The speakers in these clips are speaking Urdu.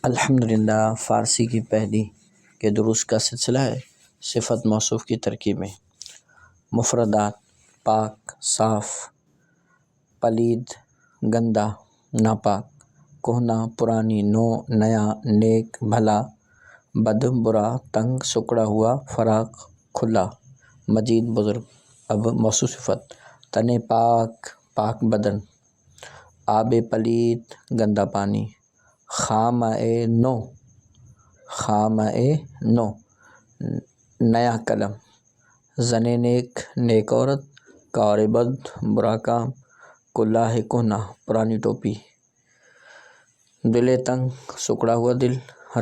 الحمدللہ فارسی کی پہلی کے دروس کا سلسلہ ہے صفت موصوف کی ترکیبیں۔ مفردات: پاک، صاف، پلید، گندا، ناپاک، کہنا، پرانی، نو، نیا، نیک، بھلا، بد، برا، تنگ، سکڑا ہوا، فراخ، کھلا، مجید، بزرگ۔ اب موصوف صفت: تن پاک، پاک بدن، آب پلید، گندا پانی، خامہ نو، خامہ نو، نیا قلم، زن نیک، نیک عورت، کار بد، برا کام، کلاه کہنا، پرانی ٹوپی، دل تنگ، سکڑا ہوا دل،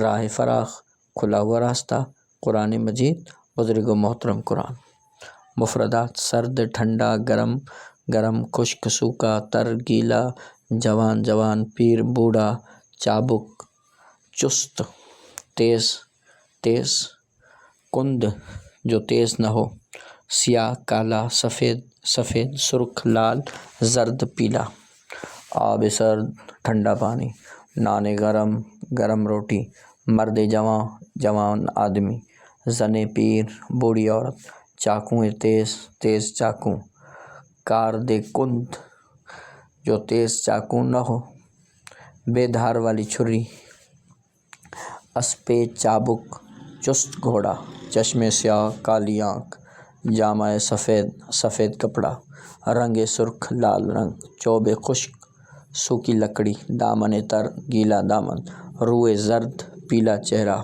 راہ فراخ، کھلا ہوا راستہ، قرآن مجید، بزرگ و محترم قرآن۔ مفردات: سرد، ٹھنڈا، گرم، گرم، خشک، سوکھا، تر، گیلا، جوان، جوان، پیر، بوڑھا، چابک، چست، تیز، تیز، کند، جو تیز نہ ہو، سیاہ، کالا، سفید، سفید، سرخ، لال، زرد، پیلا۔ آب سرد، ٹھنڈا پانی، نان گرم، گرم روٹی، مرد جواں، جوان آدمی، زن پیر، بوڑھی عورت، چاقو تیز، تیز چاقو، کارد کند، جو تیز چاقو نہ ہو، بے دھار والی چھری، اسپِ چابک، چست گھوڑا، چشم سیاہ، کالی آنکھ، جامہ سفید، سفید کپڑا، رنگ سرخ، لال رنگ، چوب خشک، سوکھی لکڑی، دامن تر، گیلا دامن، روئے زرد، پیلا چہرہ۔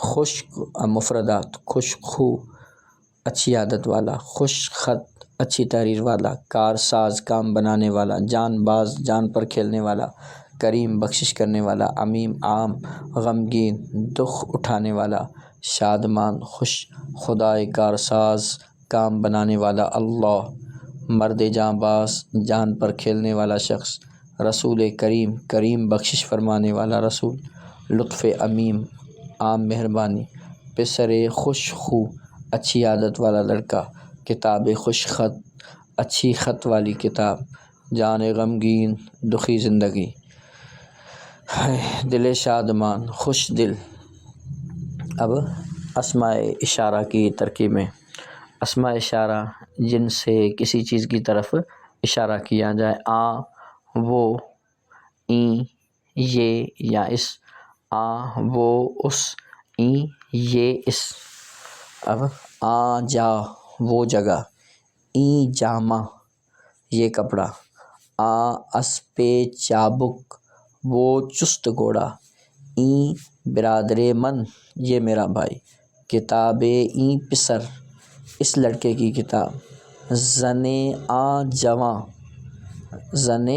خشک مفردات: خشک خو، اچھی عادت والا، خوش خط، اچھی تحریر والا، کار ساز، کام بنانے والا، جان باز، جان پر کھیلنے والا، کریم، بخشش کرنے والا، عمیم، عام، غمگین، دکھ اٹھانے والا، شادمان، خوش، خدائے کار ساز، کام بنانے والا، اللہ، مرد جاں باز، جان پر کھیلنے والا شخص، رسول کریم، کریم بخشش فرمانے والا رسول، لطف عمیم، عام مہربانی، پسر خوش خو، اچھی عادت والا لڑکا، کتاب خوش خط، اچھی خط والی کتاب، جان غمگین، دکھی زندگی، دل شادمان، خوش دل۔ اب اسماء اشارہ کی ترکیبیں۔ اسماء اشارہ جن سے کسی چیز کی طرف اشارہ کیا جائے، وہ، این، یہ یا اس، وہ، اس، این، یہ اس۔ اب جا، وہ جگہ، این جامہ، یہ کپڑا، اسپِ چابک، وہ چست گھوڑا، این برادر من، یہ میرا بھائی، کتاب این پسر، اس لڑکے کی کتاب، زن جواں، زن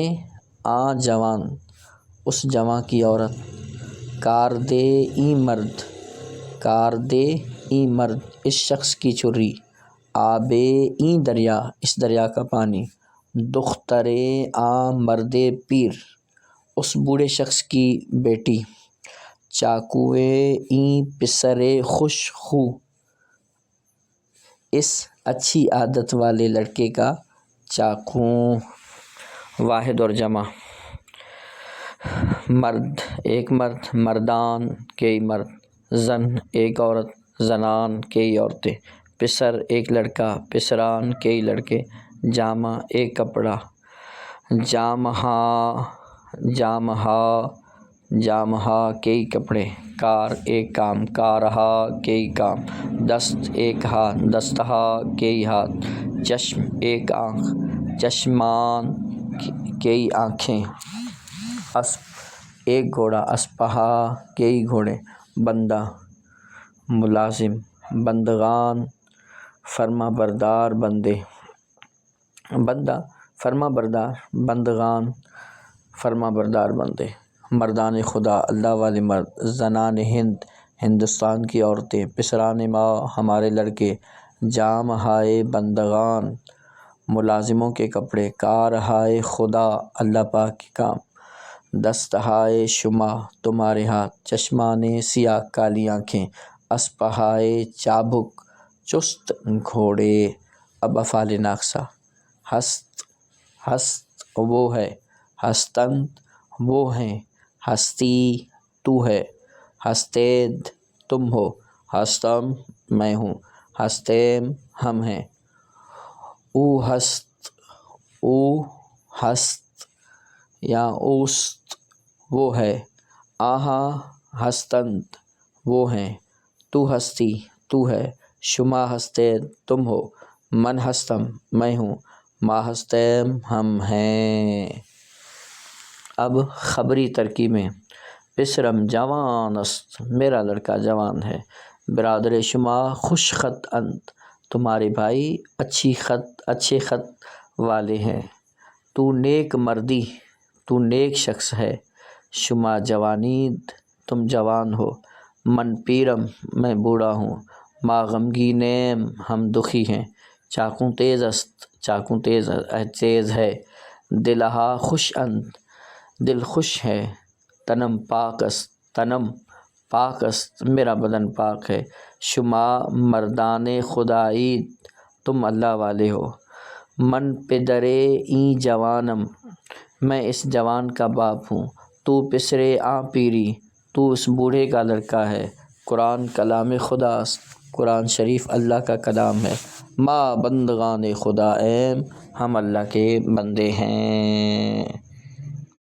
جوان، اس جواں کی عورت، کارد این مرد، کارد این مرد، اس شخص کی چھری، آب این دریا، اس دریا کا پانی، دختر مرد پیر، اس بوڑھے شخص کی بیٹی، چاقو این پسر خوش خو، اس اچھی عادت والے لڑکے کا چاقو۔ واحد اور جمع: مرد، ایک مرد، مردان، کئی مرد، زن، ایک عورت، زنان، کئی عورتیں، پسر، ایک لڑکا، پسران، کئی لڑکے، جامہ، ایک کپڑا، جامہا، جامہا، جامہا، کئی کپڑے، کار، ایک کام، کارہا، کئی کام، دست، ایک ہاتھ، دستہا، کئی ہاتھ، چشم، ایک آنکھ، چشمان، کئی آنکھیں، اسپ، ایک گھوڑا، اسپہا، کئی گھوڑے، بندہ، ملازم، بندگان، فرما بردار بندے، بندہ، فرما بردار، بندگان، فرما بردار بندے، مردان خدا، اللہ والے مرد، زنان ہند، ہندوستان کی عورتیں، پسران ماں، ہمارے لڑکے، جامہائے بندگان، ملازموں کے کپڑے، کارہائے خدا، اللہ پاک کے کام، دستہائے شما، تمہارے ہاتھ، چشمان سیاہ، کالی آنکھیں، اسپہائے چابک، چست گھوڑے۔ اب افعال ناقصہ: ہست، ہست، وہ ہے، ہستند، وہ ہیں، ہستی، تو ہے، ہستید تم ہو، ہستم میں ہوں، ہستیم ہم ہیں، او ہست یا اوست وہ ہے، آہا ہستند وہ ہیں، تو ہستی تو ہے، شما ہستید تم ہو، من ہستم میں ہوں، ما ہستیم ہم ہیں۔ اب خبری ترکیبیں۔ پسرم جوان است، میرا لڑکا جوان ہے، برادر شما خوش خط انت، تمہارے بھائی اچھے خط والے ہیں، تو نیک مردی تو نیک شخص ہے، شما جوانید تم جوان ہو، من پیرم میں بوڑھا ہوں، ما غمگینیم ہم دکھی ہیں، چاقو تیز است چاقو تیز ہے، دلہا خوش انت دل خوش ہے، تنم پاک است پاک است میرا بدن پاک ہے، شما مردان خدایید تم اللہ والے ہو، من پدرے این جوانم میں اس جوان کا باپ ہوں، تو پسرے آ پیری تو اس بوڑھے کا لڑکا ہے۔ قرآن کلام خدا است، قرآن شریف اللہ کا کلام ہے، ما بندگان خدا ایم ہم اللہ کے بندے ہیں۔